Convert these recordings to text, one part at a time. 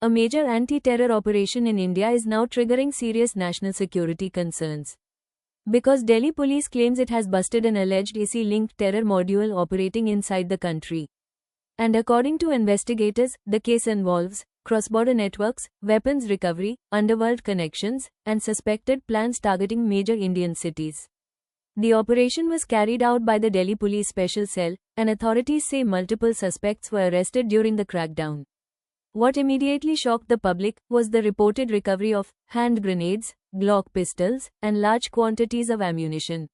a major anti-terror operation in India is now triggering serious national security concerns. Because Delhi police claims it has busted an alleged ISI-linked terror module operating inside the country. And according to investigators, the case involves cross-border networks, weapons recovery, underworld connections, and suspected plans targeting major Indian cities. The operation was carried out by the Delhi Police Special Cell, and authorities say multiple suspects were arrested during the crackdown. What immediately shocked the public was the reported recovery of hand grenades, Glock pistols, and large quantities of ammunition.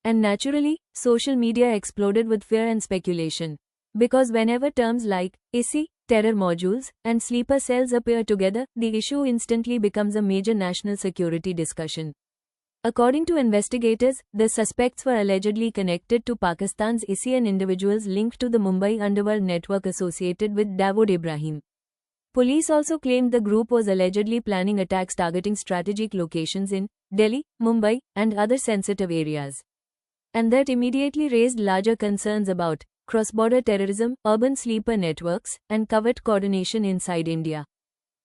And naturally, social media exploded with fear and speculation. Because whenever terms like ISI, terror modules, and sleeper cells appear together, the issue instantly becomes a major national security discussion. According to investigators, the suspects were allegedly connected to Pakistan's ISI and individuals linked to the Mumbai underworld network associated with Dawood Ibrahim. Police also claimed the group was allegedly planning attacks targeting strategic locations in Delhi, Mumbai, and other sensitive areas. And that immediately raised larger concerns about cross-border terrorism, urban sleeper networks, and covert coordination inside India.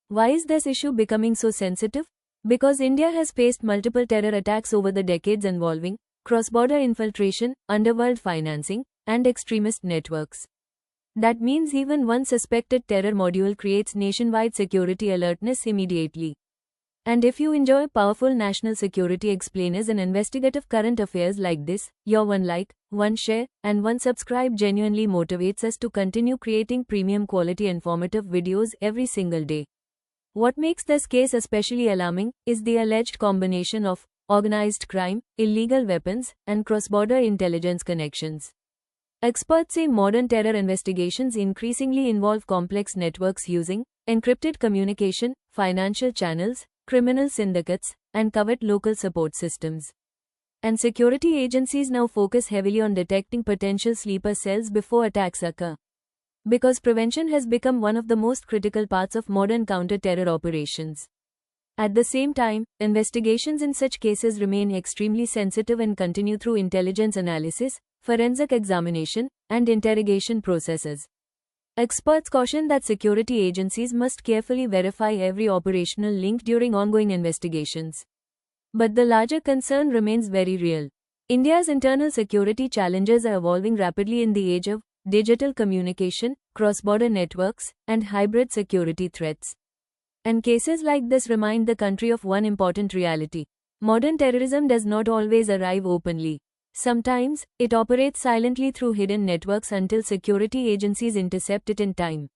Why is this issue becoming so sensitive? Because India has faced multiple terror attacks over the decades involving cross-border infiltration, underworld financing, and extremist networks. That means even one suspected terror module creates nationwide security alertness immediately. And if you enjoy powerful national security explainers and investigative current affairs like this, your one like, one share, and one subscribe genuinely motivates us to continue creating premium quality informative videos every single day. What makes this case especially alarming is the alleged combination of organized crime, illegal weapons, and cross-border intelligence connections. Experts say modern terror investigations increasingly involve complex networks using encrypted communication, financial channels, criminal syndicates, and covert local support systems. And security agencies now focus heavily on detecting potential sleeper cells before attacks occur. Because prevention has become one of the most critical parts of modern counter-terror operations. At the same time, investigations in such cases remain extremely sensitive and continue through intelligence analysis, forensic examination, and interrogation processes. Experts caution that security agencies must carefully verify every operational link during ongoing investigations. But the larger concern remains very real. India's internal security challenges are evolving rapidly in the age of digital communication, cross-border networks, and hybrid security threats. And cases like this remind the country of one important reality. Modern terrorism does not always arrive openly. Sometimes, it operates silently through hidden networks until security agencies intercept it in time.